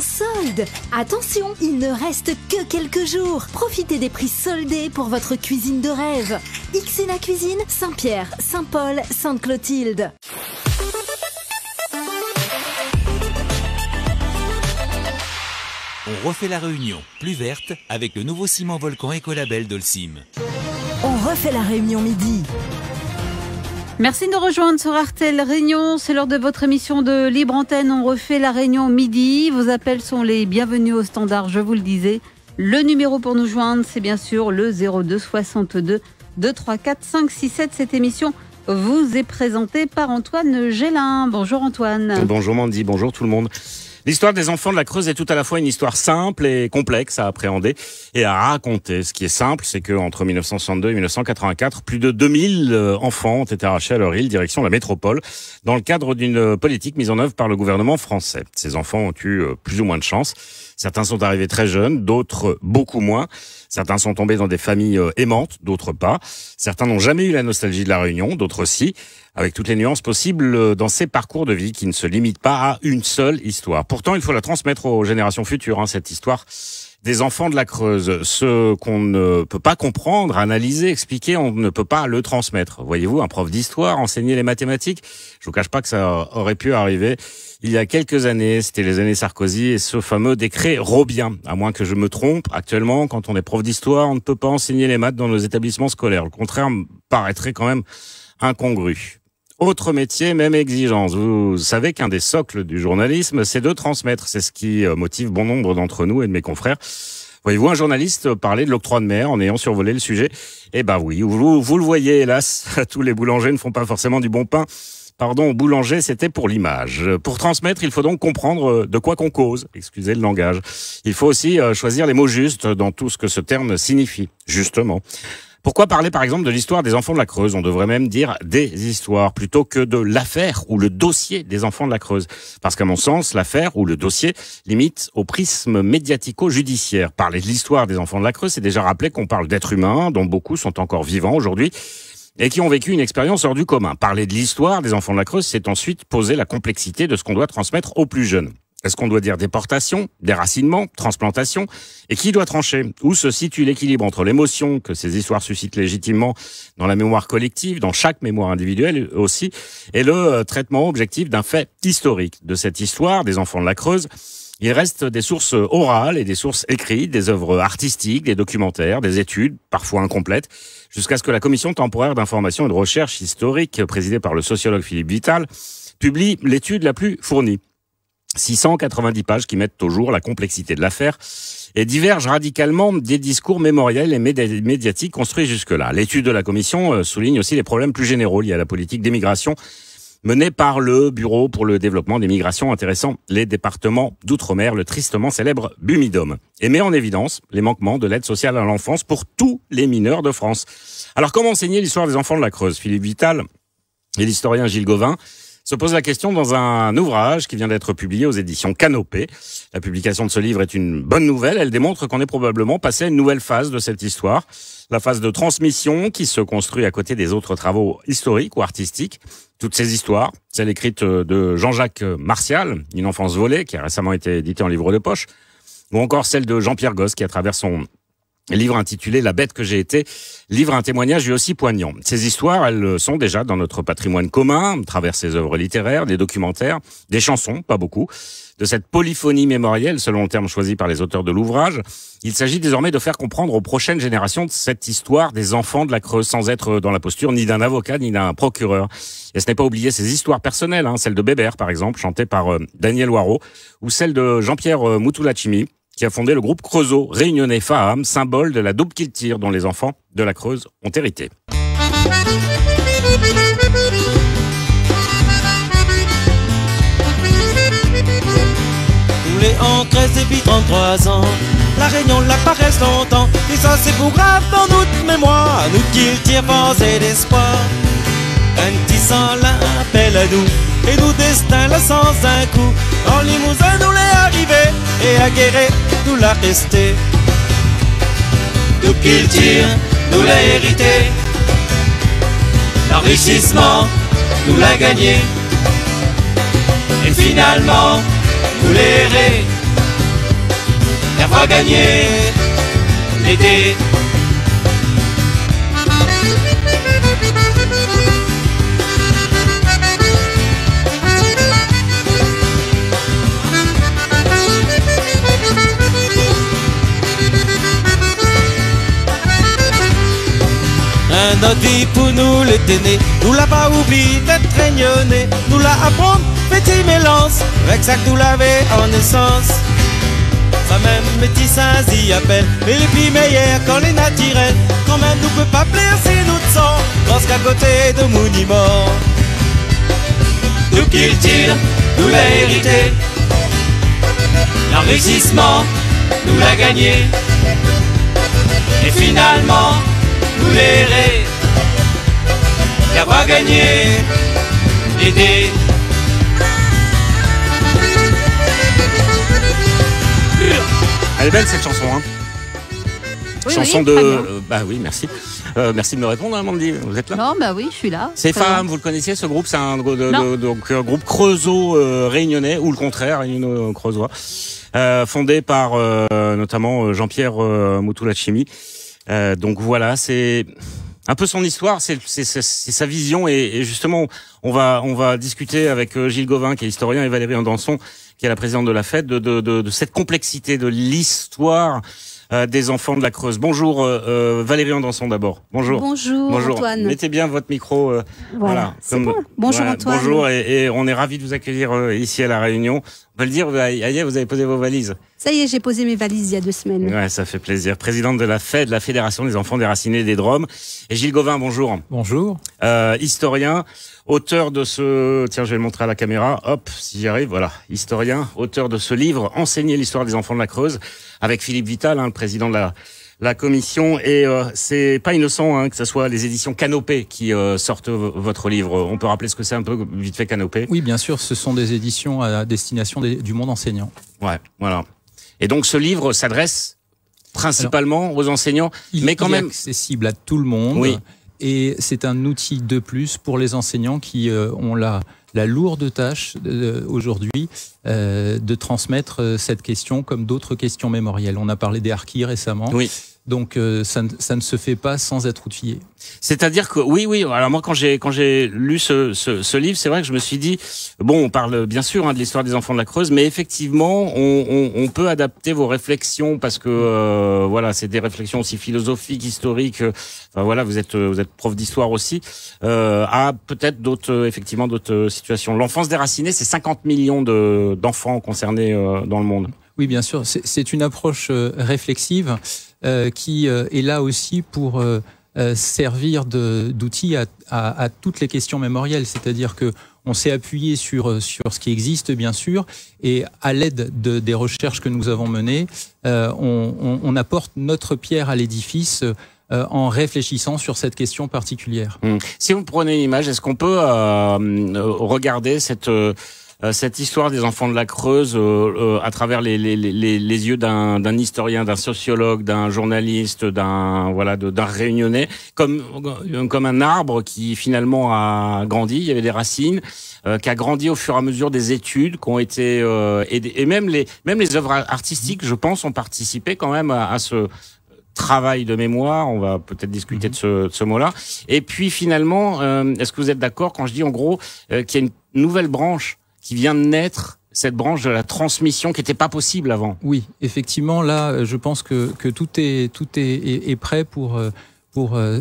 solde. Attention, il ne reste que quelques jours. Profitez des prix soldés pour votre cuisine de rêve. Xena Cuisine, Saint-Pierre, Saint-Paul, Sainte-Clotilde. On refait la Réunion plus verte avec le nouveau ciment Volcan Écolabel d'Holcim. On refait la Réunion midi. Merci de nous rejoindre sur Artel Réunion. C'est l'heure de votre émission de Libre Antenne. On refait la Réunion midi. Vos appels sont les bienvenus au standard, je vous le disais. Le numéro pour nous joindre, c'est bien sûr le 02 62 234 567. Cette émission vous est présentée par Antoine Gélin. Bonjour Antoine. Bonjour Mandy, bonjour tout le monde. L'histoire des enfants de la Creuse est tout à la fois une histoire simple et complexe à appréhender et à raconter. Ce qui est simple, c'est que entre 1962 et 1984, plus de 2000 enfants ont été arrachés à leur île, direction la métropole, dans le cadre d'une politique mise en œuvre par le gouvernement français. Ces enfants ont eu plus ou moins de chance. Certains sont arrivés très jeunes, d'autres beaucoup moins. Certains sont tombés dans des familles aimantes, d'autres pas. Certains n'ont jamais eu la nostalgie de la Réunion, d'autres si, avec toutes les nuances possibles dans ces parcours de vie qui ne se limitent pas à une seule histoire. Pourtant, il faut la transmettre aux générations futures, cette histoire des enfants de la Creuse. Ce qu'on ne peut pas comprendre, analyser, expliquer, on ne peut pas le transmettre. Voyez-vous, un prof d'histoire, enseigner les mathématiques, je vous cache pas que ça aurait pu arriver il y a quelques années, c'était les années Sarkozy et ce fameux décret Robien. À moins que je me trompe, actuellement, quand on est prof d'histoire, on ne peut pas enseigner les maths dans nos établissements scolaires. Le contraire me paraîtrait quand même incongru. Autre métier, même exigence. Vous savez qu'un des socles du journalisme, c'est de transmettre. C'est ce qui motive bon nombre d'entre nous et de mes confrères. Voyez-vous, un journaliste parler de l'octroi de mer en ayant survolé le sujet? Eh ben oui, vous le voyez, hélas, tous les boulangers ne font pas forcément du bon pain. Pardon, boulanger, c'était pour l'image. Pour transmettre, il faut donc comprendre de quoi qu'on cause. Excusez le langage. Il faut aussi choisir les mots justes dans tout ce que ce terme signifie, justement. Pourquoi parler par exemple de l'histoire des enfants de la Creuse? On devrait même dire des histoires plutôt que de l'affaire ou le dossier des enfants de la Creuse. Parce qu'à mon sens, l'affaire ou le dossier limite au prisme médiatico-judiciaire. Parler de l'histoire des enfants de la Creuse, c'est déjà rappeler qu'on parle d'êtres humains dont beaucoup sont encore vivants aujourd'hui et qui ont vécu une expérience hors du commun. Parler de l'histoire des enfants de la Creuse, c'est ensuite poser la complexité de ce qu'on doit transmettre aux plus jeunes. Est-ce qu'on doit dire déportation, déracinement, transplantation? Et qui doit trancher? Où se situe l'équilibre entre l'émotion que ces histoires suscitent légitimement dans la mémoire collective, dans chaque mémoire individuelle aussi, et le traitement objectif d'un fait historique? De cette histoire des enfants de la Creuse, il reste des sources orales et des sources écrites, des œuvres artistiques, des documentaires, des études, parfois incomplètes, jusqu'à ce que la Commission temporaire d'information et de recherche historique, présidée par le sociologue Philippe Vital, publie l'étude la plus fournie. 690 pages qui mettent au jour la complexité de l'affaire et divergent radicalement des discours mémoriels et médiatiques construits jusque-là. L'étude de la Commission souligne aussi les problèmes plus généraux liés à la politique d'émigration menée par le Bureau pour le développement des migrations intéressant les départements d'outre-mer, le tristement célèbre BUMIDOM, et met en évidence les manquements de l'aide sociale à l'enfance pour tous les mineurs de France. Alors comment enseigner l'histoire des enfants de la Creuse? Philippe Vital et l'historien Gilles Gauvin se pose la question dans un ouvrage qui vient d'être publié aux éditions Canopée. La publication de ce livre est une bonne nouvelle. Elle démontre qu'on est probablement passé à une nouvelle phase de cette histoire. La phase de transmission qui se construit à côté des autres travaux historiques ou artistiques. Toutes ces histoires, celle écrite de Jean-Jacques Martial, Une enfance volée, qui a récemment été édité en livre de poche, ou encore celle de Jean-Pierre Gosse, qui à travers son livre intitulé La bête que j'ai été, livre un témoignage lui aussi poignant. Ces histoires, elles sont déjà dans notre patrimoine commun, à travers ses œuvres littéraires, des documentaires, des chansons, pas beaucoup. De cette polyphonie mémorielle, selon le terme choisi par les auteurs de l'ouvrage, il s'agit désormais de faire comprendre aux prochaines générations cette histoire des enfants de la Creuse, sans être dans la posture ni d'un avocat ni d'un procureur. Et ce n'est pas oublier ces histoires personnelles, celle de Bébert par exemple, chantée par Daniel Waro, ou celle de Jean-Pierre Mutulachimi, qui a fondé le groupe Creusot, réunionnais Faham, symbole de la double culture dont les enfants de la Creuse ont hérité. Tous les ans, 13 et puis 33 ans, la Réunion la paresse longtemps, et ça c'est pour grave dans notre mémoire, nous qui tire pensée d'espoir. Un petit sang l'appelle à nous, et nous destin la sans un coup. En Limousin nous l'est arrivé, et à Guéret nous l'a resté. Nous culture, nous l'a hérité. L'enrichissement, nous l'a gagné. Et finalement, nous l'erré, voix gagner l'été. Un autre vie pour nous l'été né, nous l'a pas oublié d'être régnonné, nous l'a apprendre petit mélange, avec ça que nous l'avait en essence. Ça même métissage y appelle, mais les filles meilleures quand les naturels, quand même nous peut pas plaire si nous te sens, parce qu'à côté de monuments, nous culture, nous l'a hérité, l'enrichissement, nous l'a gagné, et finalement, nous l'errer, la voix gagner, l'aider. Elle est belle cette chanson, hein. Oui, Chanson oui, de. très bien. Bah oui, merci. Merci de me répondre, hein, Mandy. Vous êtes là? Non, bah oui, je suis là. C'est Très bien. Femmes, vous le connaissiez ce groupe? C'est un Non. groupe creusot réunionnais, ou le contraire, réunionno-creusois, fondé par notamment Jean-Pierre Moutoulachimi. Donc voilà, c'est un peu son histoire, c'est sa vision, et justement on va discuter avec Gilles Gauvin, qui est historien, et Valérie Andanson, qui est la présidente de la fête, de cette complexité de l'histoire des enfants de la Creuse. Bonjour Valérie Andanson d'abord. Bonjour. Bonjour Antoine. Mettez bien votre micro. Voilà. C'est bon. Bonjour voilà, Antoine. Bonjour, et on est ravis de vous accueillir ici à La Réunion. On peut le dire, Aïe, vous avez posé vos valises. Ça y est, j'ai posé mes valises il y a 2 semaines. Ouais, ça fait plaisir. Présidente de la FED, la Fédération des enfants déracinés des Drômes. Et Gilles Gauvin, bonjour. Bonjour. Historien, auteur de ce... Tiens, je vais le montrer à la caméra. Hop, si j'y arrive, voilà. Historien, auteur de ce livre, Enseigner l'histoire des enfants de la Creuse, avec Philippe Vital, hein, le président de la commission. Et c'est pas innocent hein, que ce soit les éditions Canopée qui sortent votre livre. On peut rappeler ce que c'est un peu vite fait Canopée? Oui, bien sûr, ce sont des éditions à destination du monde enseignant. Ouais, voilà. Et donc ce livre s'adresse principalement aux enseignants, mais quand même est accessible à tout le monde. Oui. Et c'est un outil de plus pour les enseignants qui ont la lourde tâche aujourd'hui de transmettre cette question comme d'autres questions mémorielles. On a parlé des harkis récemment. Oui. Donc ça ne se fait pas sans être outillé. C'est-à-dire que oui. Alors moi quand j'ai lu ce livre, c'est vrai que je me suis dit bon, on parle bien sûr hein, de l'histoire des enfants de la Creuse, mais effectivement on peut adapter vos réflexions parce que voilà, c'est des réflexions aussi philosophiques, historiques. Enfin voilà, vous êtes prof d'histoire aussi à peut-être d'autres situations. L'enfance déracinée, c'est 50 millions d'enfants concernés dans le monde. Oui, bien sûr, c'est une approche réflexive qui est là aussi pour servir d'outil à toutes les questions mémorielles. C'est-à-dire que on s'est appuyé sur ce qui existe, bien sûr, et à l'aide des recherches que nous avons menées, on apporte notre pierre à l'édifice en réfléchissant sur cette question particulière. Si vous prenez une image, est-ce qu'on peut regarder cette histoire des enfants de la Creuse à travers les yeux d'un historien, d'un sociologue, d'un journaliste, d'un réunionnais, comme un arbre qui finalement a grandi, il y avait des racines, qui a grandi au fur et à mesure des études, qui ont été et même les œuvres artistiques, je pense, ont participé quand même à ce travail de mémoire. On va peut-être discuter de ce mot-là. Et puis finalement, est-ce que vous êtes d'accord quand je dis en gros qu'il y a une nouvelle branche qui vient de naître, cette branche de la transmission qui n'était pas possible avant? Oui, effectivement, là, je pense que tout est prêt pour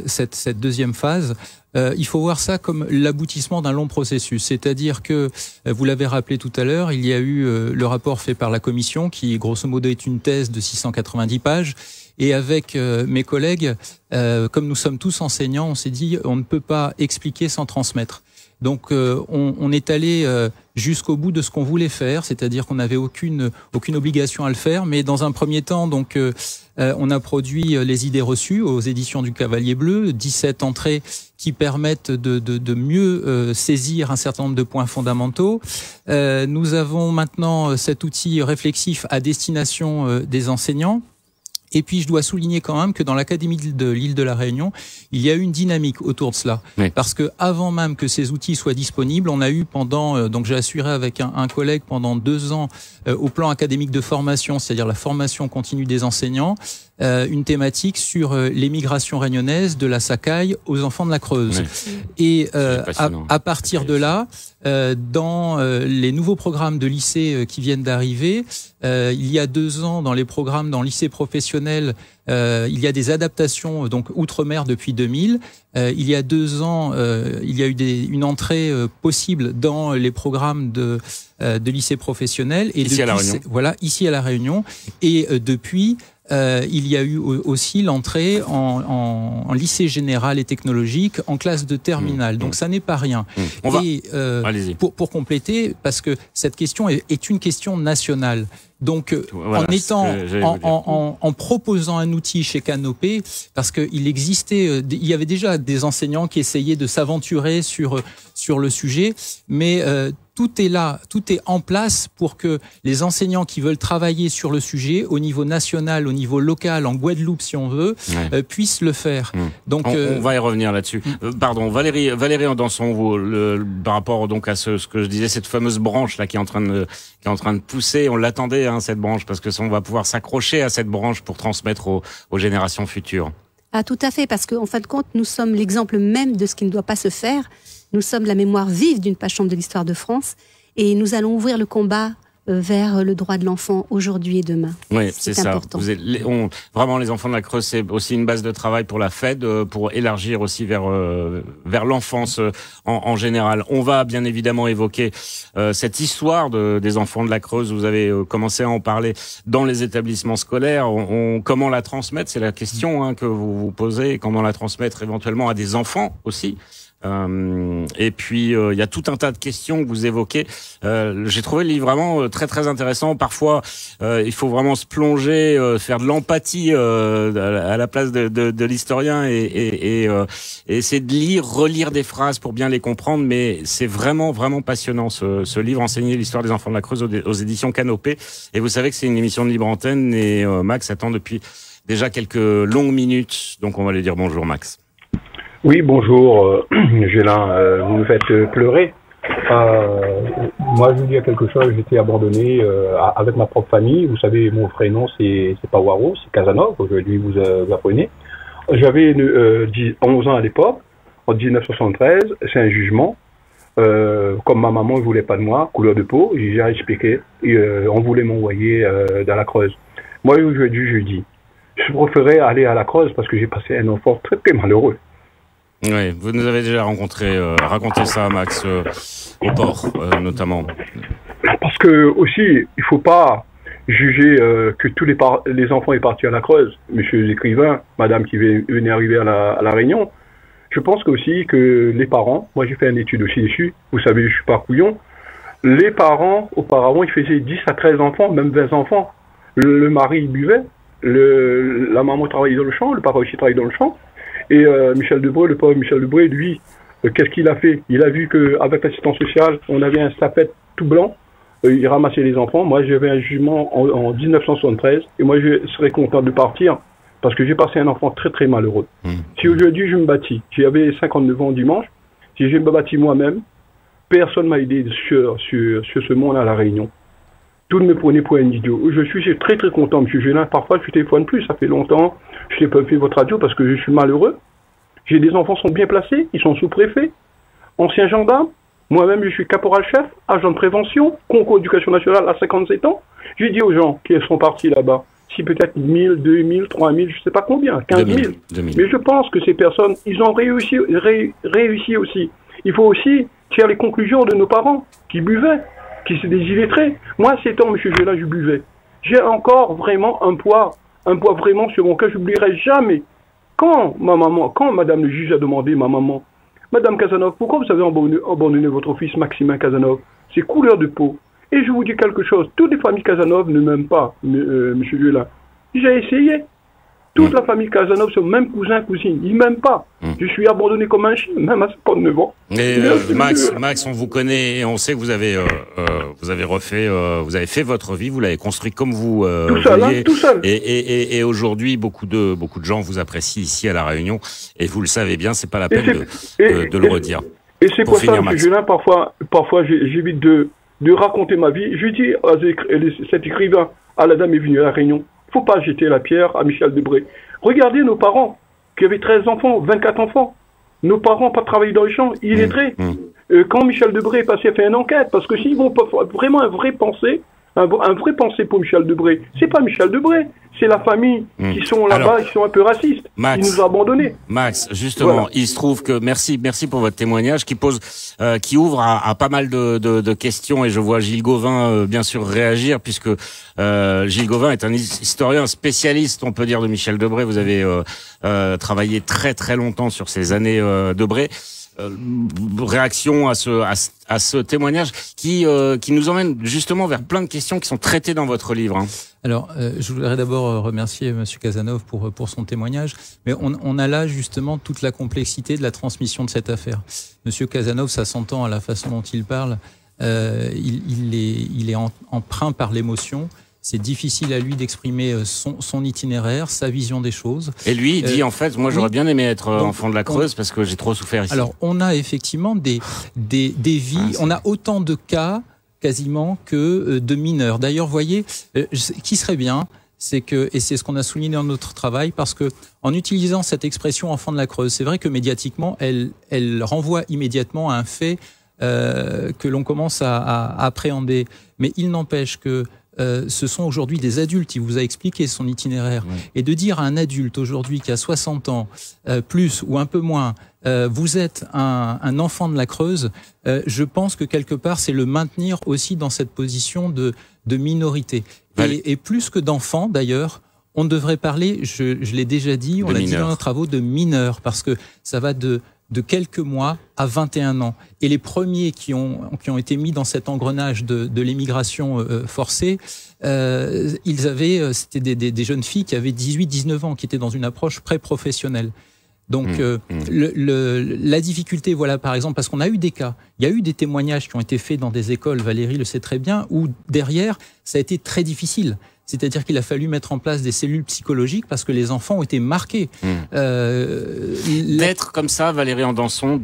cette deuxième phase. Il faut voir ça comme l'aboutissement d'un long processus. C'est-à-dire que, vous l'avez rappelé tout à l'heure, il y a eu le rapport fait par la commission qui, grosso modo, est une thèse de 690 pages. Et avec mes collègues, comme nous sommes tous enseignants, on s'est dit on ne peut pas expliquer sans transmettre. Donc on est allé jusqu'au bout de ce qu'on voulait faire, c'est-à-dire qu'on n'avait aucune obligation à le faire, mais dans un premier temps, donc on a produit les idées reçues aux éditions du Cavalier Bleu, 17 entrées qui permettent de mieux saisir un certain nombre de points fondamentaux. Nous avons maintenant cet outil réflexif à destination des enseignants. Et puis, je dois souligner quand même que dans l'Académie de l'île de la Réunion, il y a eu une dynamique autour de cela. Oui. Parce que avant même que ces outils soient disponibles, on a eu donc j'ai assuré avec un collègue pendant 2 ans au plan académique de formation, c'est-à-dire la formation continue des enseignants, une thématique sur les migrations réunionnaises de la Sakaï aux enfants de la Creuse. Oui. Et à partir de là, dans les nouveaux programmes de lycée qui viennent d'arriver, il y a 2 ans dans les programmes dans le lycée professionnel, il y a des adaptations donc outre-mer depuis 2000. Il y a 2 ans, il y a eu une entrée possible dans les programmes de lycée professionnel. Et ici depuis, à La Réunion. Voilà, ici à La Réunion. Et depuis, il y a eu aussi l'entrée en lycée général et technologique en classe de terminale. Donc ça n'est pas rien. Allez-y. Pour compléter, parce que cette question est une question nationale. Donc, voilà, en proposant un outil chez Canopé, parce qu'il existait, il y avait déjà des enseignants qui essayaient de s'aventurer sur le sujet, mais tout est là, tout est en place pour que les enseignants qui veulent travailler sur le sujet au niveau national, au niveau local, en Guadeloupe si on veut, puissent le faire. Donc on va y revenir là-dessus. Pardon, Valérie Andanson, par rapport donc à ce que je disais, cette fameuse branche là qui est en train de pousser, on l'attendait cette branche parce que on va pouvoir s'accrocher à cette branche pour transmettre aux générations futures. Ah, tout à fait, parce qu'en fin de compte, nous sommes l'exemple même de ce qui ne doit pas se faire. Nous sommes la mémoire vive d'une page sombre de l'histoire de France et nous allons ouvrir le combat vers le droit de l'enfant aujourd'hui et demain. Oui, c'est ça. Important. Vraiment, les enfants de la Creuse, c'est aussi une base de travail pour la FED, pour élargir aussi vers l'enfance en général. On va bien évidemment évoquer cette histoire des enfants de la Creuse. Vous avez commencé à en parler dans les établissements scolaires. Comment la transmettre? C'est la question que vous vous posez. Comment la transmettre éventuellement à des enfants aussi? Et puis il y a tout un tas de questions que vous évoquez. J'ai trouvé le livre vraiment très très intéressant. Parfois il faut vraiment se plonger, faire de l'empathie à la place de l'historien et essayer de relire des phrases pour bien les comprendre. Mais c'est vraiment vraiment passionnant ce livre, Enseigner l'histoire des enfants de la Creuse aux éditions Canopé. Et vous savez que c'est une émission de Libre Antenne et Max attend depuis déjà quelques longues minutes. Donc on va lui dire bonjour Max. Oui, bonjour, Gélin, vous me faites pleurer. Moi, je vais vous dire quelque chose, j'étais abandonné avec ma propre famille. Vous savez, mon prénom, c'est pas Waro, c'est Casanov, aujourd'hui vous apprenez. J'avais 11 ans à l'époque, en 1973, c'est un jugement. Comme ma maman ne voulait pas de moi, couleur de peau, j'ai expliqué, on voulait m'envoyer dans la Creuse. Moi, aujourd'hui, je dis, je préférais aller à la Creuse parce que j'ai passé un enfant très très malheureux. Oui, vous nous avez déjà raconté ça, Max, au port, notamment. Parce que aussi, il faut pas juger que tous les enfants est partis à la Creuse. Monsieur l'écrivain, madame qui venait arriver à la Réunion. Je pense aussi que les parents, moi j'ai fait une étude aussi dessus, vous savez, je suis pas couillon. Les parents, auparavant, ils faisaient 10 à 13 enfants, même 20 enfants. Le mari, il buvait, la maman travaillait dans le champ, le papa aussi travaillait dans le champ. Et Michel Debré, le pauvre Michel Debré, lui, qu'est-ce qu'il a fait? Il a vu qu'avec l'assistance sociale, on avait un sapette tout blanc, il ramassait les enfants. Moi, j'avais un jugement en 1973, et moi, je serais content de partir, parce que j'ai passé un enfant très très malheureux. Si aujourd'hui, je me bâtis, j'avais 59 ans dimanche, si je me bâtis moi-même, personne ne m'a aidé sur ce monde à La Réunion. Tout me prenait pour un idiot. Je suis très très content, M. Gélin. Parfois, je téléphone plus. Ça fait longtemps. Je n'ai pas fait votre radio parce que je suis malheureux. J'ai des enfants qui sont bien placés. Ils sont sous-préfets, anciens gendarmes. Moi-même, je suis caporal-chef, agent de prévention, concours d'éducation nationale à 57 ans. J'ai dit aux gens qui sont partis là-bas, si peut-être 1000, 2000, 3000, je ne sais pas combien, 15 000. 2000. Mais je pense que ces personnes, ils ont réussi aussi. Il faut aussi tirer les conclusions de nos parents qui buvaient, qui se des illettrés. Moi, à 7 ans, M. Gélin, je buvais. J'ai encore vraiment un poids vraiment sur mon cœur, je n'oublierai jamais. Quand madame le juge a demandé, ma maman, Madame Casanov, pourquoi vous avez abandonné votre fils Maximin Casanov? C'est couleur de peau. Et je vous dis quelque chose, toutes les familles Casanov ne m'aiment pas, M. Gélin. J'ai essayé. Toute la famille Casanova sont même cousins, cousines. Ils m'aiment pas. Je suis abandonné comme un chien, même à 59 ans. Et Max, on vous connaît et on sait que vous avez fait votre vie, vous l'avez construit comme vous vouliez. Tout seul. Et aujourd'hui, beaucoup de gens vous apprécient ici à La Réunion. Et vous le savez bien, c'est pas la peine de le redire. Et c'est pour ça, M. Julien, parfois j'évite de raconter ma vie. Je dis à cet écrivain, à la dame est venue à La Réunion, faut pas jeter la pierre à Michel Debré. Regardez nos parents, qui avaient 13 enfants, 24 enfants. Nos parents n'ont pas travaillé dans les champs, illettrés. Quand Michel Debré est passé, fait une enquête, parce que s'ils vont pas vraiment un vrai pensée pour Michel Debré, c'est pas Michel Debré, c'est la famille qui sont là-bas, qui sont un peu racistes, qui nous ont abandonnés. Max, justement, voilà. Il se trouve que merci pour votre témoignage qui ouvre à pas mal de questions, et je vois Gilles Gauvin bien sûr réagir, puisque Gilles Gauvin est un historien spécialiste, on peut dire, de Michel Debré. Vous avez travaillé très très longtemps sur ces années Debré. Réaction à ce témoignage qui nous emmène justement vers plein de questions qui sont traitées dans votre livre. Hein. Alors, je voudrais d'abord remercier Monsieur Casanova pour son témoignage, mais on a là justement toute la complexité de la transmission de cette affaire. Monsieur Casanova, ça s'entend à la façon dont il parle, il est empreint par l'émotion. C'est difficile à lui d'exprimer son itinéraire, sa vision des choses. Et lui, il dit en fait, moi j'aurais bien aimé être enfant de la Creuse parce que j'ai trop souffert ici. Alors, on a effectivement des vies, on a autant de cas quasiment que de mineurs. D'ailleurs, voyez, qui serait bien, c'est que, et c'est ce qu'on a souligné dans notre travail, parce que en utilisant cette expression enfant de la Creuse, c'est vrai que médiatiquement, elle renvoie immédiatement à un fait que l'on commence à appréhender. Mais il n'empêche que ce sont aujourd'hui des adultes. Il vous a expliqué son itinéraire. Oui. Et de dire à un adulte aujourd'hui qui a 60 ans, plus ou un peu moins, vous êtes un enfant de la Creuse, je pense que quelque part, c'est le maintenir aussi dans cette position de minorité. Et plus que d'enfants, d'ailleurs, on devrait parler, je l'ai déjà dit, on l'a dit dans nos travaux, de mineurs, parce que ça va de quelques mois à 21 ans. Et les premiers qui ont été mis dans cet engrenage de l'émigration forcée, c'était des jeunes filles qui avaient 18-19 ans, qui étaient dans une approche pré-professionnelle. Donc, la difficulté, voilà, par exemple, parce qu'on a eu des cas, il y a eu des témoignages qui ont été faits dans des écoles, Valérie le sait très bien, où derrière, ça a été très difficile. C'est-à-dire qu'il a fallu mettre en place des cellules psychologiques parce que les enfants ont été marqués. D'être comme ça, Valérie Andanson,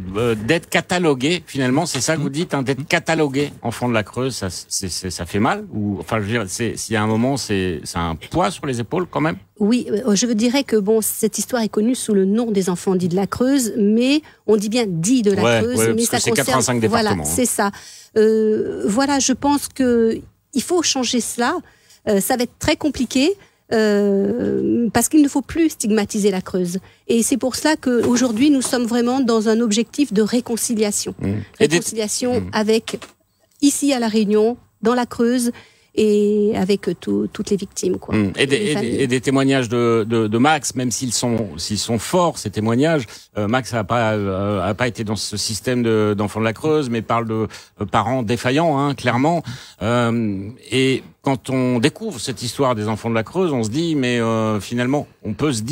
d'être catalogué, finalement, c'est ça que vous dites, hein, d'être catalogué enfant de la Creuse, ça fait mal? Ou, enfin, je veux dire, s'il y a un moment, c'est un poids sur les épaules quand même? Oui, je dirais que cette histoire est connue sous le nom des enfants dits de la Creuse, mais on dit bien dits de la Creuse, mais ça concerne 85 départements. Voilà, c'est ça. Voilà, je pense que il faut changer cela. Ça va être très compliqué parce qu'il ne faut plus stigmatiser la Creuse. Et c'est pour cela qu'aujourd'hui, nous sommes vraiment dans un objectif de réconciliation. Réconciliation avec, ici à La Réunion, dans la Creuse, et avec toutes les victimes, quoi. Et des témoignages de Max, même s'ils sont forts, ces témoignages. Max a pas été dans ce système d'enfants de la Creuse, mais parle de parents défaillants, hein, clairement. Et quand on découvre cette histoire des enfants de la Creuse, on se dit, mais finalement, on pourrait se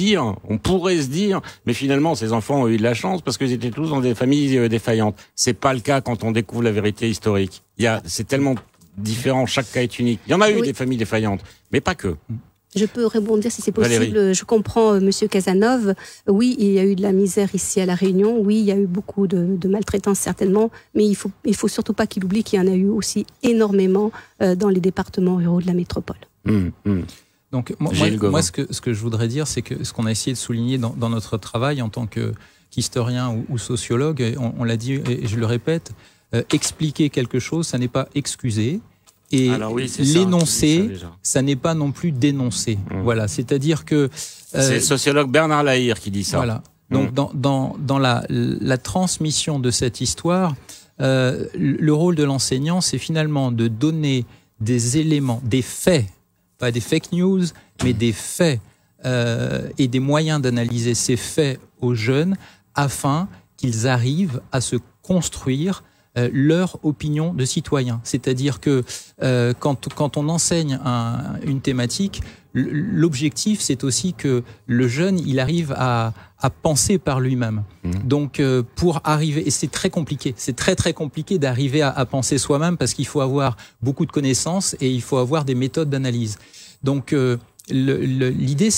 dire, mais finalement, ces enfants ont eu de la chance parce qu'ils étaient tous dans des familles défaillantes. C'est pas le cas quand on découvre la vérité historique. C'est tellement différent, chaque cas est unique. Il y en a eu des familles défaillantes, mais pas que. Je peux rebondir si c'est possible. Valérie. Je comprends Monsieur Casanova. Oui, il y a eu de la misère ici à La Réunion. Oui, il y a eu beaucoup de maltraitance certainement, mais il faut surtout pas qu'il oublie qu'il y en a eu aussi énormément dans les départements ruraux de la métropole. Donc moi ce que je voudrais dire, c'est que ce qu'on a essayé de souligner dans notre travail en tant qu'historien ou sociologue, on l'a dit et je le répète, expliquer quelque chose, ça n'est pas excuser. Et l'énoncer, ça n'est pas non plus dénoncer. Voilà, c'est-à-dire que... c'est le sociologue Bernard Lahire qui dit ça. Voilà. Donc, dans la transmission de cette histoire, le rôle de l'enseignant, c'est finalement de donner des éléments, des faits, pas des fake news, mais des faits et des moyens d'analyser ces faits aux jeunes afin qu'ils arrivent à se construire leur opinion de citoyen. C'est-à-dire que quand on enseigne une thématique, l'objectif, c'est aussi que le jeune, il arrive à penser par lui-même. Donc, pour arriver, et c'est très compliqué, c'est très très compliqué d'arriver à penser soi-même parce qu'il faut avoir beaucoup de connaissances et il faut avoir des méthodes d'analyse. Donc, l'idée,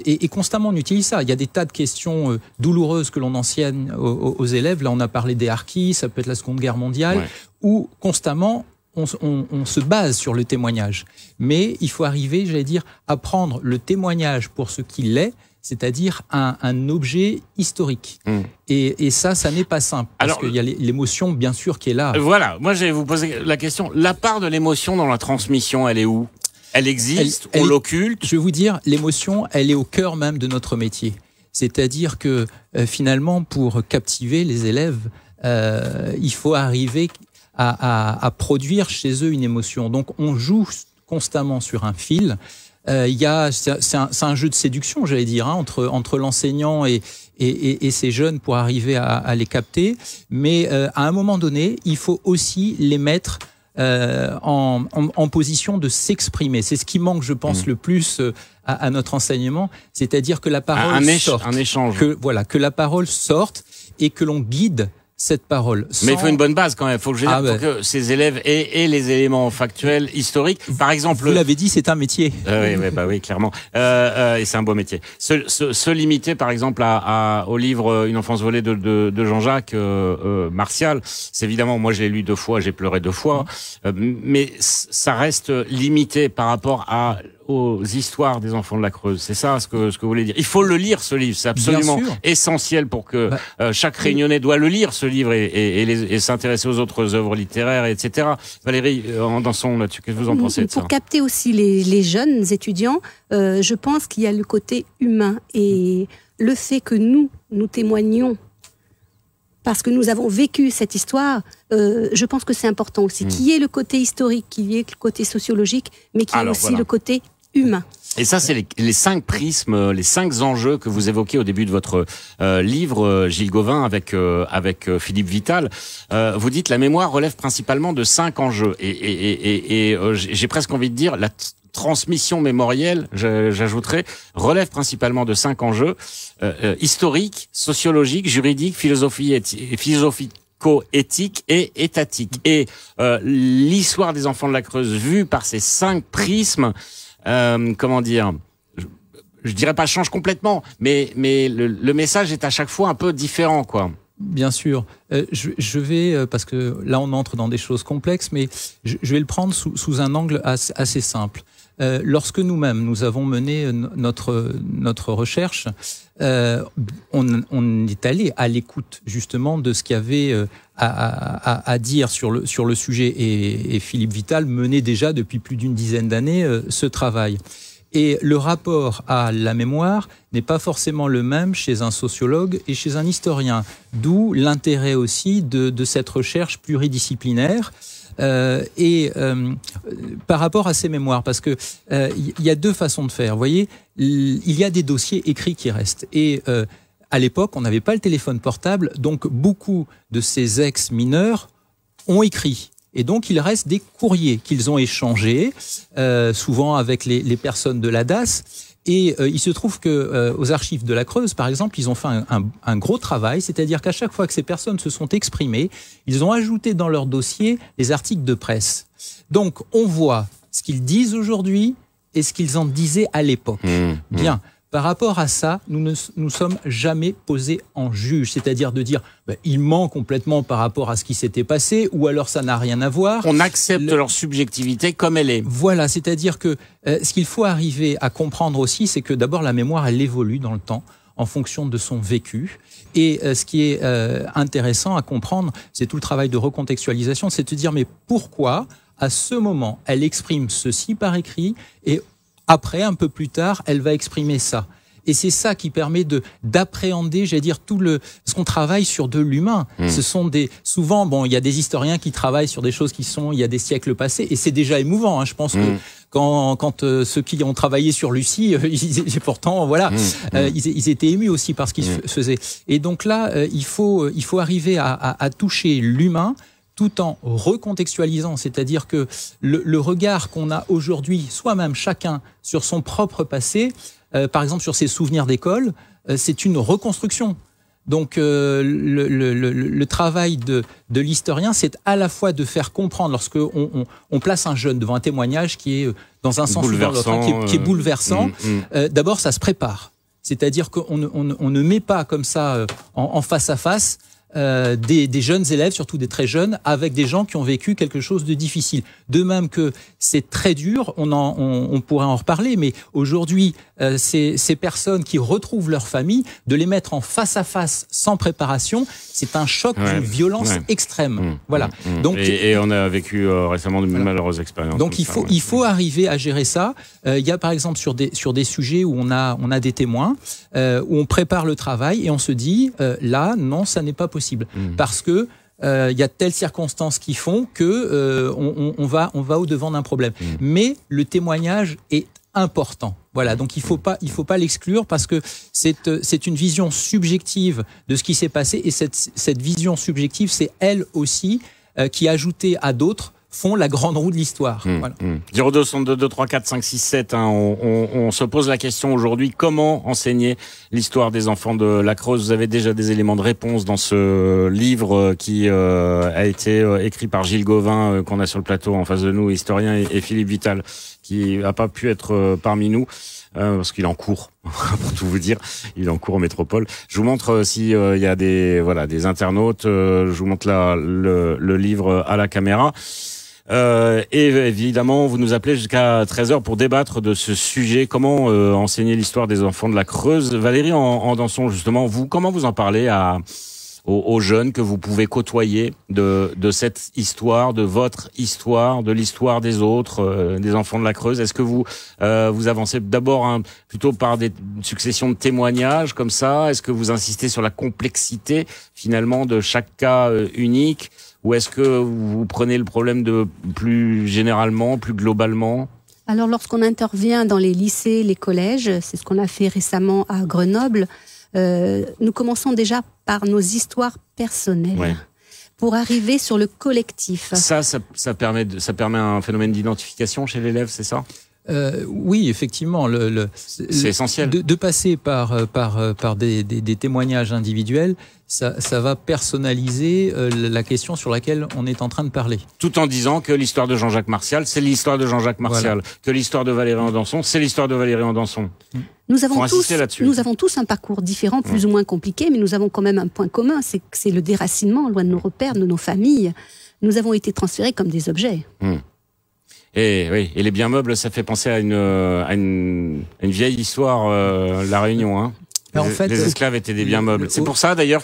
et constamment on utilise ça. Il y a des tas de questions douloureuses que l'on enseigne aux élèves. Là, on a parlé des harkis, ça peut être la Seconde Guerre mondiale, où constamment on se base sur le témoignage. Mais il faut arriver, j'allais dire, à prendre le témoignage pour ce qu'il est, c'est-à-dire un objet historique. Et ça n'est pas simple. Parce qu'il y a l'émotion, bien sûr, qui est là. Voilà, moi je vais vous poser la question. La part de l'émotion dans la transmission, elle est où ? Elle existe, on l'occulte. Je vais vous dire, l'émotion, elle est au cœur même de notre métier. C'est-à-dire que finalement, pour captiver les élèves, il faut arriver à produire chez eux une émotion. Donc, on joue constamment sur un fil. C'est un jeu de séduction, j'allais dire, entre l'enseignant et ces jeunes pour arriver à les capter. Mais à un moment donné, il faut aussi les mettre en position de s'exprimer. C'est ce qui manque, je pense, le plus à notre enseignement, c'est-à-dire que la parole sorte, un échange. Que la parole sorte et que l'on guide cette parole. Mais il faut une bonne base quand même. Faut que ces élèves aient les éléments factuels, historiques. Par exemple, vous l'avez dit, c'est un métier. Oui, clairement. Et c'est un beau métier. Se limiter, par exemple, au livre Une enfance volée de Jean-Jacques Martial. C'est évidemment, moi, je l'ai lu 2 fois, j'ai pleuré 2 fois. Mais ça reste limité par rapport aux histoires des enfants de la Creuse. C'est ça ce que vous voulez dire. Il faut le lire, ce livre. C'est absolument essentiel pour que chaque Réunionnais doit le lire, ce livre, et s'intéresser aux autres œuvres littéraires, etc. Valérie, en dansons là-dessus, qu'est-ce que vous en pensez de ça ? Pour capter aussi les jeunes étudiants, je pense qu'il y a le côté humain et le fait que nous témoignons parce que nous avons vécu cette histoire, je pense que c'est important aussi. Qu'il y ait le côté historique, qu'il y ait le côté sociologique, mais qu'il y ait aussi le côté humain. Et ça, c'est les 5 prismes, les 5 enjeux que vous évoquez au début de votre livre, Gilles Gauvin, avec Philippe Vital. Vous dites la mémoire relève principalement de 5 enjeux. Et j'ai presque envie de dire la transmission mémorielle, j'ajouterais, relève principalement de 5 enjeux historiques, sociologiques, juridiques, philosophico-éthique et étatique. Et l'histoire des enfants de la Creuse vue par ces 5 prismes, comment dire, je dirais pas change complètement, mais le message est à chaque fois un peu différent, quoi. Bien sûr. Je vais, parce que là on entre dans des choses complexes, mais je vais le prendre sous un angle assez simple. Lorsque nous avons mené notre recherche, on est allé à l'écoute justement de ce qu'il y avait à dire sur le sujet, et Philippe Vital menait déjà depuis plus d'une dizaine d'années ce travail. Et le rapport à la mémoire n'est pas forcément le même chez un sociologue et chez un historien, d'où l'intérêt aussi de cette recherche pluridisciplinaire. Par rapport à ces mémoires, parce que il y a 2 façons de faire. Vous voyez, il y a des dossiers écrits qui restent. Et à l'époque, on n'avait pas le téléphone portable, donc beaucoup de ces ex-mineurs ont écrit. Et donc, il reste des courriers qu'ils ont échangés, souvent avec les personnes de la DAS. Et il se trouve que aux archives de la Creuse, par exemple, ils ont fait un gros travail, c'est-à-dire qu'à chaque fois que ces personnes se sont exprimées, ils ont ajouté dans leur dossier les articles de presse. Donc, on voit ce qu'ils disent aujourd'hui et ce qu'ils en disaient à l'époque. Bien. Par rapport à ça, nous ne nous sommes jamais posés en juge, c'est-à-dire de dire il ment complètement par rapport à ce qui s'était passé, ou alors ça n'a rien à voir. On accepte leur subjectivité comme elle est. Voilà, c'est-à-dire que ce qu'il faut arriver à comprendre aussi, c'est que d'abord la mémoire, elle évolue dans le temps en fonction de son vécu. Et ce qui est intéressant à comprendre, c'est tout le travail de recontextualisation, c'est de dire mais pourquoi à ce moment elle exprime ceci par écrit et après, un peu plus tard, elle va exprimer ça. Et c'est ça qui permet d'appréhender, j'allais dire, parce qu'on travaille sur de l'humain. Ce sont souvent, il y a des historiens qui travaillent sur des choses qui sont, il y a des siècles passés, et c'est déjà émouvant, hein. Je pense que quand ceux qui ont travaillé sur Lucie, pourtant, voilà, ils étaient émus aussi par ce qui se faisait. Et donc là, il faut arriver à toucher l'humain, tout en recontextualisant, c'est-à-dire que le regard qu'on a aujourd'hui, soi-même chacun, sur son propre passé, par exemple sur ses souvenirs d'école, c'est une reconstruction. Donc le travail de l'historien, c'est à la fois de faire comprendre, lorsque on place un jeune devant un témoignage qui est dans un sens ou dans l'autre, qui est bouleversant, d'abord ça se prépare. C'est-à-dire qu'on ne met pas comme ça en face à face des jeunes élèves, surtout des très jeunes, avec des gens qui ont vécu quelque chose de difficile. De même que c'est très dur, on pourrait en reparler, mais aujourd'hui, ces personnes qui retrouvent leur famille, de les mettre en face à face sans préparation, c'est un choc d'une violence extrême. Voilà. Donc, et on a vécu récemment de malheureuses expériences. Donc il faut arriver à gérer ça. Il y a par exemple sur des sujets où on a des témoins, où on prépare le travail et on se dit là, non, ça n'est pas possible. Parce que il y a telles circonstances qui font que on va au-devant d'un problème. Mais le témoignage est important. Voilà, donc il faut pas l'exclure parce que c'est une vision subjective de ce qui s'est passé et cette vision subjective, c'est elle aussi qui, ajoutée à d'autres, font la grande roue de l'histoire. Voilà. 02 62 2 3 4 5 6 7. On se pose la question aujourd'hui, comment enseigner l'histoire des enfants de la Creuse? Vous avez déjà des éléments de réponse dans ce livre qui a été écrit par Gilles Gauvin, qu'on a sur le plateau en face de nous, historien, et Philippe Vital, qui n'a pas pu être parmi nous. Parce qu'il est en cours, pour tout vous dire, il est en cours en métropole. Je vous montre si il y a des internautes. Je vous montre le livre à la caméra. Et évidemment, vous nous appelez jusqu'à 13h pour débattre de ce sujet. Comment enseigner l'histoire des enfants de la Creuse? Valérie Andançon, justement, comment vous en parlez aux jeunes que vous pouvez côtoyer de cette histoire, de votre histoire, de l'histoire des autres, des enfants de la Creuse? Est-ce que vous avancez d'abord plutôt par une succession de témoignages comme ça? Est-ce que vous insistez sur la complexité finalement de chaque cas unique? Ou est-ce que vous prenez le problème plus généralement, plus globalement? Alors lorsqu'on intervient dans les lycées, les collèges, c'est ce qu'on a fait récemment à Grenoble, nous commençons déjà par nos histoires personnelles pour arriver sur le collectif. Ça permet un phénomène d'identification chez l'élève, c'est ça? Oui, effectivement, c'est essentiel. De passer par des témoignages individuels, ça va personnaliser la question sur laquelle on est en train de parler. Tout en disant que l'histoire de Jean-Jacques Martial, c'est l'histoire de Jean-Jacques Martial, que l'histoire de Valérie Andançon, c'est l'histoire de Valérie Andançon. Nous avons tous un parcours différent, plus ou moins compliqué, mais nous avons quand même un point commun, c'est le déracinement, loin de nos repères, de nos familles. Nous avons été transférés comme des objets. Et les biens meubles, ça fait penser à une vieille histoire, La Réunion, hein. Les esclaves étaient des biens meubles. C'est pour ça d'ailleurs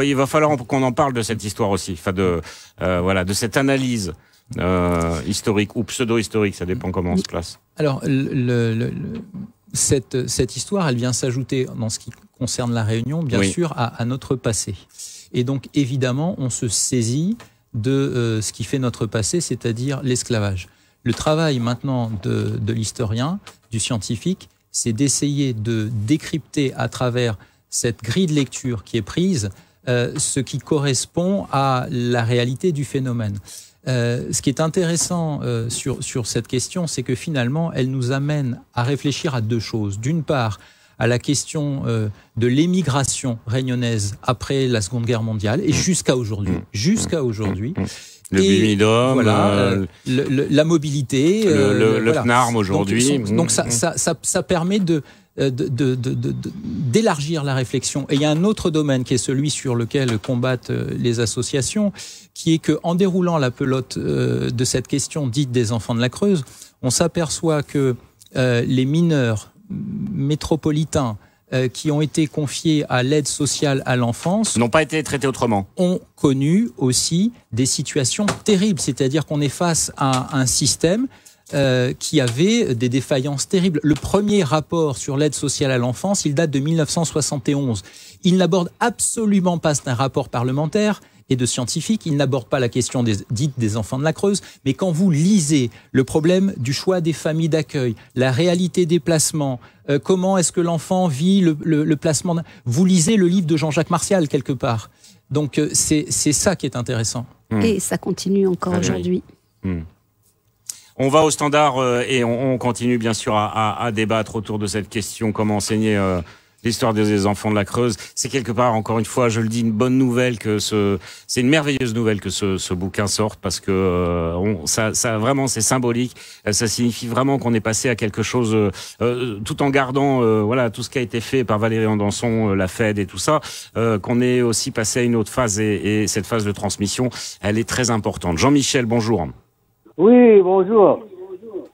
il va falloir qu'on en parle de cette histoire aussi, de cette analyse historique ou pseudo-historique, ça dépend comment on se place. Alors cette histoire, elle vient s'ajouter dans ce qui concerne La Réunion, bien sûr, à notre passé. Et donc évidemment, on se saisit de ce qui fait notre passé, c'est-à-dire l'esclavage. Le travail maintenant de l'historien, du scientifique, c'est d'essayer de décrypter à travers cette grille de lecture qui est prise ce qui correspond à la réalité du phénomène. Ce qui est intéressant sur cette question, c'est que finalement, elle nous amène à réfléchir à deux choses. D'une part, à la question de l'émigration réunionnaise après la Seconde Guerre mondiale et jusqu'à aujourd'hui. Le bimidum, la mobilité, le PNARM aujourd'hui. Donc ça permet d'élargir la réflexion. Et il y a un autre domaine qui est celui sur lequel combattent les associations, qui est qu'en déroulant la pelote de cette question dite des enfants de la Creuse, on s'aperçoit que les mineurs métropolitains qui ont été confiés à l'aide sociale à l'enfance n'ont pas été traités autrement. Ont connu aussi des situations terribles, c'est-à-dire qu'on est face à un système qui avait des défaillances terribles. Le premier rapport sur l'aide sociale à l'enfance, il date de 1971. Il n'aborde absolument pas, c'est un rapport parlementaire et de scientifiques, il n'aborde pas la question dite des enfants de la Creuse, mais quand vous lisez le problème du choix des familles d'accueil, la réalité des placements, comment est-ce que l'enfant vit le placement, vous lisez le livre de Jean-Jacques Martial quelque part. Donc c'est ça qui est intéressant. Et ça continue encore aujourd'hui. On va au standard et on continue bien sûr à débattre autour de cette question, comment enseigner l'histoire des enfants de la Creuse. C'est quelque part, encore une fois, je le dis, une bonne nouvelle c'est une merveilleuse nouvelle que ce bouquin sorte, parce que ça vraiment, c'est symbolique. Ça signifie vraiment qu'on est passé à quelque chose, tout en gardant voilà tout ce qui a été fait par Valérie Andanson, la Fed et tout ça, qu'on est aussi passé à une autre phase, et cette phase de transmission, elle est très importante. Jean-Michel, bonjour. Oui, bonjour.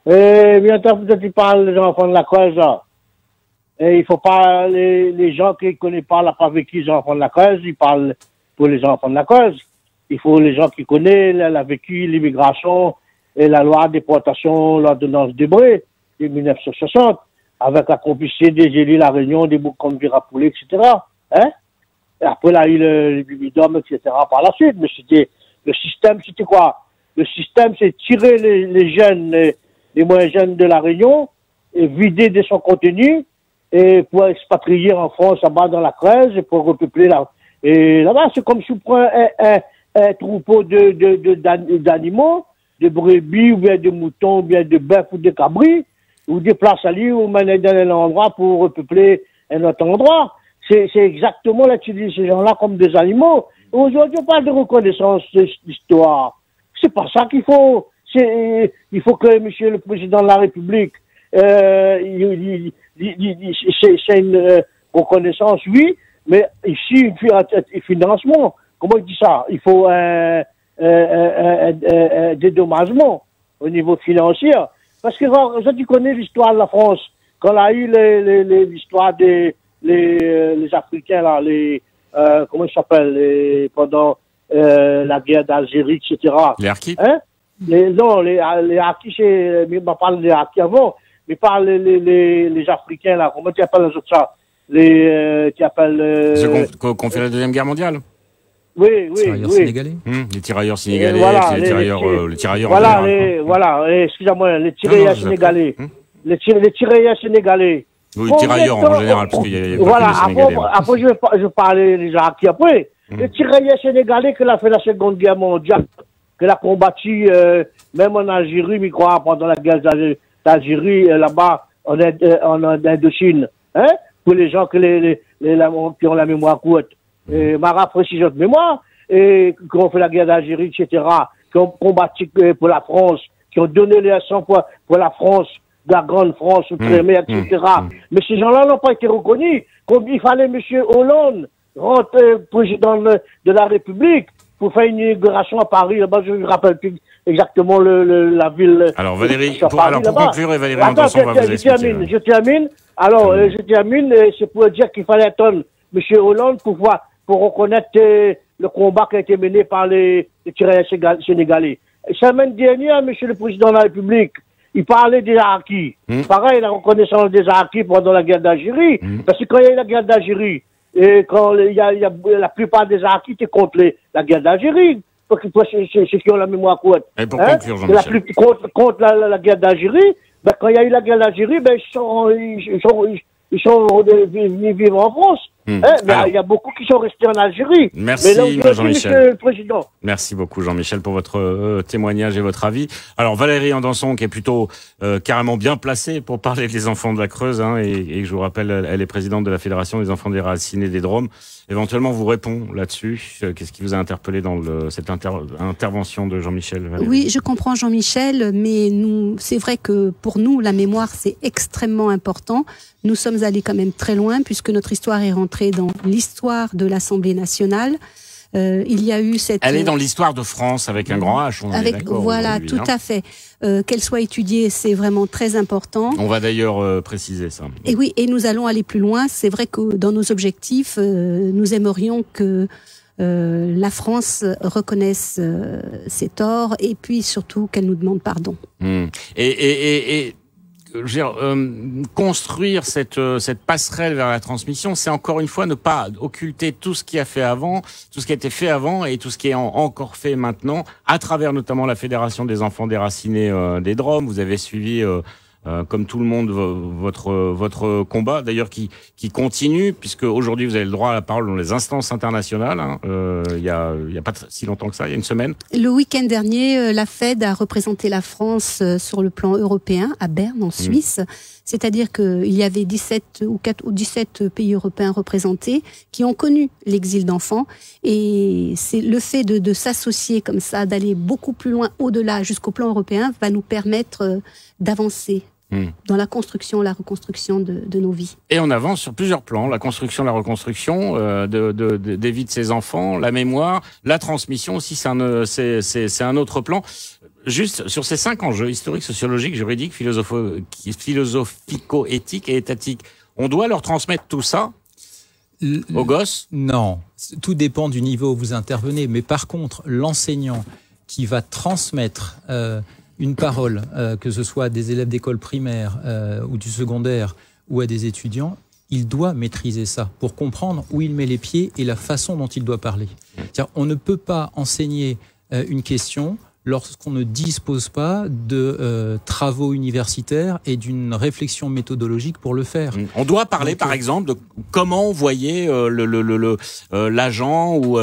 Et bientôt, peut-être, tu parles des enfants de la Creuse, là. Et il faut pas, les gens qui ne connaissent pas, la pas vécu les enfants de la Creuse, ils parlent pour les enfants de la Creuse. Il faut les gens qui connaissent, la vécu l'immigration et la loi de déportation, l'ordonnance Debré de 1960, avec la complicité des élus, la Réunion, des boucs comme Virapoulet, etc. Hein? Et après, là, il y a eu le Bibidome, etc. par la suite. Mais le système, c'était quoi? Le système, c'est tirer les jeunes, les moins jeunes de la Réunion, et vider de son contenu, et pour expatrier en France, là-bas dans la Creuse, et pour repeupler là. Et là-bas, c'est comme si on prend un troupeau d'animaux, de brebis, ou bien de moutons, ou bien de bœufs, ou de cabris, ou des places à lui, ou mène dans un endroit pour repeupler un autre endroit. C'est exactement là, tu dis ces gens-là comme des animaux. Aujourd'hui, on parle de reconnaissance d'histoire. C'est pas ça qu'il faut. Il faut que Monsieur le Président de la République, c'est une reconnaissance, oui, mais ici, un financement. Comment il dit ça? Il faut un dédommagement au niveau financier. Parce que quand tu connais l'histoire de la France, quand on a eu l'histoire des les Africains, là, comment ils s'appellent, pendant la guerre d'Algérie, etc. Les Harkis? Hein? Non, les Harkis, on va parler des Harkis avant, mais pas les Africains, là. Comment tu appelles les autres ça? Tu appelles... Ceux qui ont fait la Deuxième Guerre mondiale? Oui. Sénégalais. Les tirailleurs sénégalais, voilà, les tirailleurs voilà, en général. voilà, excusez-moi, les tirailleurs sénégalais. Les tirailleurs sénégalais. Oui, tirailleurs en général, parce qu'il y a voilà, pas que des Sénégalais. après je parlais des Harkis après. Les tirailleurs sénégalais qui a fait la Seconde Guerre mondiale, qui a combattu, même en Algérie, je crois, pendant la guerre d'Algérie, là-bas, en Indochine, hein, pour les gens qui ont la mémoire courte. Ma rafraîchissante mémoire, et qui ont fait la guerre d'Algérie, etc., qui ont combattu pour la France, qui ont donné les sang pour la France, la grande France, outre-mer, etc. Mais ces gens-là n'ont pas été reconnus. Comme il fallait M. Hollande rentrer président de la République pour faire une inauguration à Paris. Là-bas, je ne me rappelle plus exactement la ville. Alors Valérie, pour conclure, Valérie Andanson va vous expliquer. Je termine. Alors, je termine. C'est pour dire qu'il fallait attendre M. Hollande pour reconnaître le combat qui a été mené par les tirailleurs sénégalais. Semaine dernière, M. le Président de la République, il parlait des Harkis. Pareil, la reconnaissance des Harkis pendant la guerre d'Algérie. Parce que quand il y a eu la guerre d'Algérie, et quand il y a la plupart des Harkis étaient contre la guerre d'Algérie, ceux qui ont la mémoire courte. Et pour conclure, Jean-Michel. Contre la guerre d'Algérie, ben, quand il y a eu la guerre d'Algérie, ben, ils sont venus vivre en France. Mais il y a beaucoup qui sont restés en Algérie. Merci, Jean-Michel. Monsieur le Président. Merci beaucoup, Jean-Michel, pour votre témoignage et votre avis. Alors, Valérie Andanson, qui est plutôt carrément bien placée pour parler des enfants de la Creuse, hein, et je vous rappelle, elle est présidente de la Fédération des enfants déracinés des Drômes. Éventuellement, vous répond là-dessus. Qu'est-ce qui vous a interpellé dans cette intervention de Jean-Michel, Valérie? Oui, je comprends Jean-Michel, mais c'est vrai que pour nous, la mémoire, c'est extrêmement important. Nous sommes allés quand même très loin, puisque notre histoire est rentrée dans l'histoire de l'Assemblée nationale. Il y a eu cette... Elle est dans l'histoire de France avec un grand H, on est d'accord. Voilà, tout à fait. Qu'elle soit étudiée, c'est vraiment très important. On va d'ailleurs préciser ça. Et oui, et nous allons aller plus loin. C'est vrai que dans nos objectifs, nous aimerions que la France reconnaisse ses torts et puis surtout qu'elle nous demande pardon. Et construire cette passerelle vers la transmission, c'est encore une fois ne pas occulter tout ce qui a fait avant, tout ce qui a été fait avant et tout ce qui est encore fait maintenant, à travers notamment la Fédération des enfants déracinés des Drômes. Vous avez suivi comme tout le monde, votre combat, d'ailleurs qui continue, puisque aujourd'hui vous avez le droit à la parole dans les instances internationales. Il y a pas si longtemps que ça, il y a une semaine. Le week-end dernier, la Fed a représenté la France sur le plan européen à Berne, en Suisse. C'est-à-dire qu'il y avait 17 pays européens représentés qui ont connu l'exil d'enfants. Et c'est le fait de s'associer comme ça, d'aller beaucoup plus loin, au-delà, jusqu'au plan européen, va nous permettre d'avancer dans la construction, la reconstruction de nos vies. Et on avance sur plusieurs plans, la construction, la reconstruction des vies de ces enfants, la mémoire, la transmission aussi, c'est un autre plan. Juste sur ces 5 enjeux, historiques, sociologiques, juridiques, philosophico-éthiques et étatiques, on doit leur transmettre tout ça aux gosses? Non, tout dépend du niveau où vous intervenez, mais par contre, l'enseignant qui va transmettre une parole, que ce soit à des élèves d'école primaire ou du secondaire ou à des étudiants, il doit maîtriser ça pour comprendre où il met les pieds et la façon dont il doit parler. C'est-à-dire, on ne peut pas enseigner une question lorsqu'on ne dispose pas de travaux universitaires et d'une réflexion méthodologique pour le faire. On doit parler, par exemple, de comment on voyait l'agent ou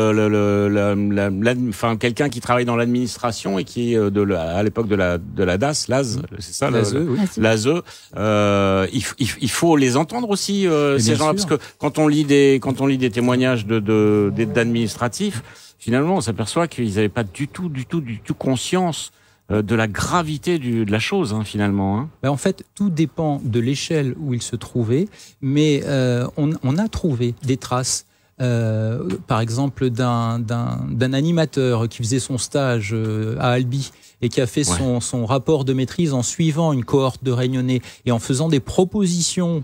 quelqu'un qui travaille dans l'administration et qui est à l'époque de la DAS, l'AS, c'est ça, l'ASE. Il faut les entendre aussi, ces gens-là, parce que quand on lit des témoignages d'administratifs, finalement, on s'aperçoit qu'ils n'avaient pas du tout conscience de la gravité de la chose, finalement. En fait, tout dépend de l'échelle où ils se trouvaient, mais on a trouvé des traces. Par exemple, d'un animateur qui faisait son stage à Albi et qui a fait son rapport de maîtrise en suivant une cohorte de Réunionnais et en faisant des propositions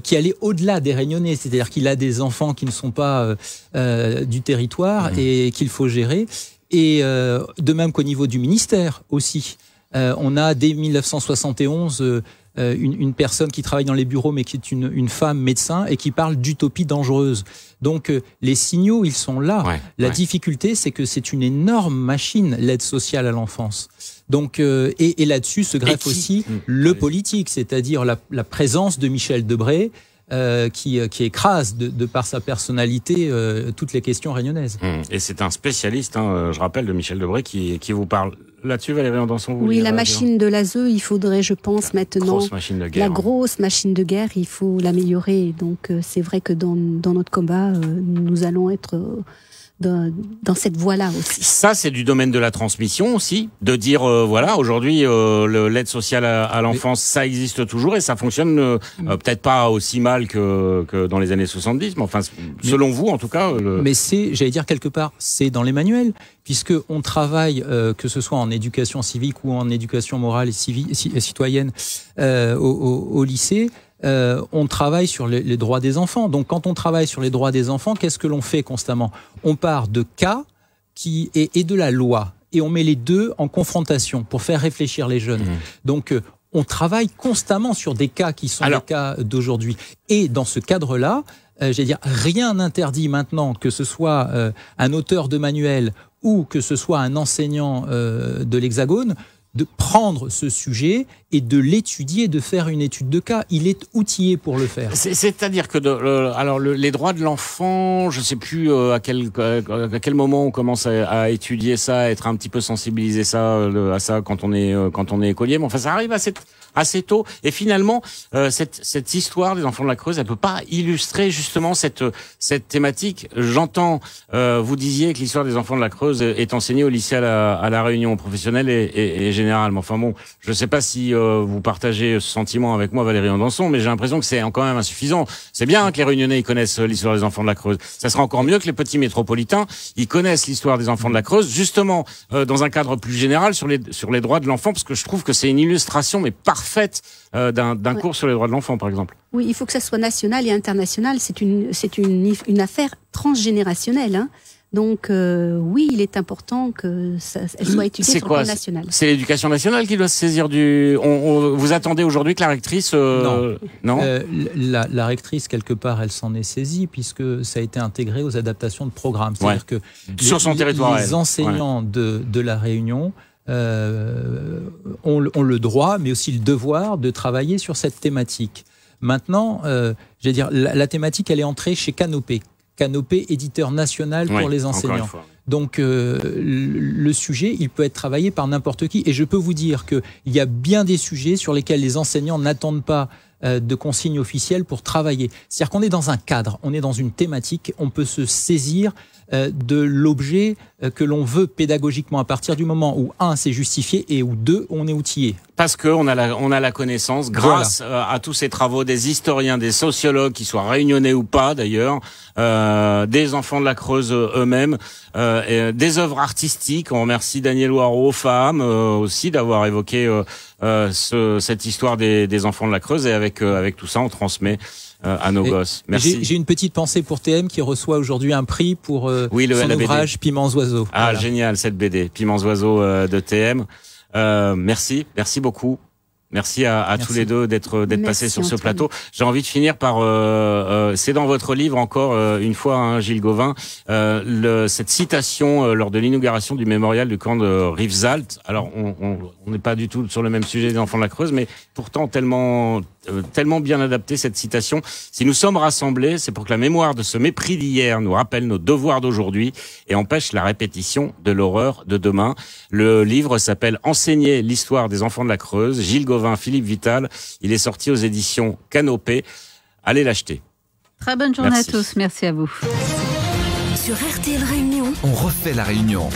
qui allaient au-delà des Réunionnais, c'est-à-dire qu'il a des enfants qui ne sont pas du territoire et qu'il faut gérer. Et de même qu'au niveau du ministère aussi. On a dès 1971 une personne qui travaille dans les bureaux mais qui est une femme médecin et qui parle d'utopie dangereuse. Donc les signaux, ils sont là. La difficulté, c'est que c'est une énorme machine, l'aide sociale à l'enfance. Donc et là-dessus se greffe aussi le politique, c'est-à-dire la présence de Michel Debré, qui écrase de par sa personnalité toutes les questions réunionnaises. Et c'est un spécialiste, je rappelle, de Michel Debré qui vous parle. Là-dessus, Valérie Andanson, vous la machine de l'ASE, il faudrait, je pense, maintenant, la grosse machine de guerre, il faut l'améliorer. Donc c'est vrai que dans notre combat, nous allons être dans cette voie-là aussi. Ça, c'est du domaine de la transmission aussi, de dire, aujourd'hui, l'aide sociale à l'enfance, ça existe toujours et ça fonctionne peut-être pas aussi mal que dans les années 70, mais enfin, selon vous, en tout cas... Mais j'allais dire quelque part, c'est dans les manuels, puisqu'on travaille, que ce soit en éducation civique ou en éducation morale et citoyenne au lycée, on travaille sur les droits des enfants. Donc quand on travaille sur les droits des enfants, qu'est-ce que l'on fait constamment? On part de cas et de la loi, et on met les deux en confrontation pour faire réfléchir les jeunes. Donc on travaille constamment sur des cas qui sont les cas d'aujourd'hui. Et dans ce cadre-là, rien n'interdit maintenant que ce soit un auteur de manuel ou que ce soit un enseignant de l'Hexagone de prendre ce sujet et de l'étudier, de faire une étude de cas. Il est outillé pour le faire. C'est-à-dire que les droits de l'enfant, je ne sais plus à quel moment on commence à étudier ça, à être un petit peu sensibilisé à ça quand on est écolier. Mais enfin, ça arrive assez tôt. Et finalement, cette histoire des enfants de la Creuse, elle peut pas illustrer justement cette thématique. J'entends, vous disiez que l'histoire des enfants de la Creuse est enseignée au lycée à la Réunion professionnelle et générale. Mais enfin bon, je sais pas si vous partagez ce sentiment avec moi, Valérie Andanson, mais j'ai l'impression que c'est quand même insuffisant. C'est bien que les Réunionnais ils connaissent l'histoire des enfants de la Creuse. Ça sera encore mieux que les petits métropolitains ils connaissent l'histoire des enfants de la Creuse, justement dans un cadre plus général sur les droits de l'enfant, parce que je trouve que c'est une illustration mais parfaite d'un cours sur les droits de l'enfant, par exemple. Oui, il faut que ça soit national et international. C'est une affaire transgénérationnelle. Donc oui, il est important que elle soit étudiée sur le plan national. C'est l'éducation nationale qui doit se saisir vous attendez aujourd'hui que la rectrice... Non. La rectrice, quelque part, elle s'en est saisie puisque ça a été intégré aux adaptations de programmes. C'est-à-dire que sur son territoire, les enseignants de la Réunion ont le droit, mais aussi le devoir de travailler sur cette thématique. Maintenant, j'allais dire, la thématique, elle est entrée chez Canopé. Canopé, éditeur national pour les enseignants. Donc, le sujet, il peut être travaillé par n'importe qui. Et je peux vous dire qu'il y a bien des sujets sur lesquels les enseignants n'attendent pas de consignes officielles pour travailler. C'est-à-dire qu'on est dans un cadre, on est dans une thématique, on peut se saisir de l'objet que l'on veut pédagogiquement à partir du moment où, un, c'est justifié et où, deux, on est outillé. Parce qu'on a la connaissance grâce à tous ces travaux des historiens, des sociologues, qui soient réunionnais ou pas d'ailleurs, des enfants de la Creuse eux-mêmes, des œuvres artistiques. On remercie Daniel Waro, femmes aussi, d'avoir évoqué cette histoire des enfants de la Creuse, et avec tout ça, on transmet à nos gosses. Merci. J'ai une petite pensée pour TM qui reçoit aujourd'hui un prix pour son ouvrage Piments Oiseaux. Ah, voilà. Génial cette BD, Piments Oiseaux de TM. Merci beaucoup. Merci à tous les deux d'être passés sur ce plateau. J'ai envie de finir par c'est dans votre livre encore une fois, hein, Gilles Gauvin, cette citation lors de l'inauguration du mémorial du camp de Rivesaltes. Alors on n'est pas du tout sur le même sujet des enfants de la Creuse, mais pourtant tellement bien adapté cette citation. Si nous sommes rassemblés, c'est pour que la mémoire de ce mépris d'hier nous rappelle nos devoirs d'aujourd'hui et empêche la répétition de l'horreur de demain. Le livre s'appelle Enseigner l'histoire des enfants de la Creuse. Gilles Gauvin, Philippe Vital. Il est sorti aux éditions Canopé. Allez l'acheter. Très bonne journée à tous. Merci à vous. Sur RTL Réunion, On refait la réunion.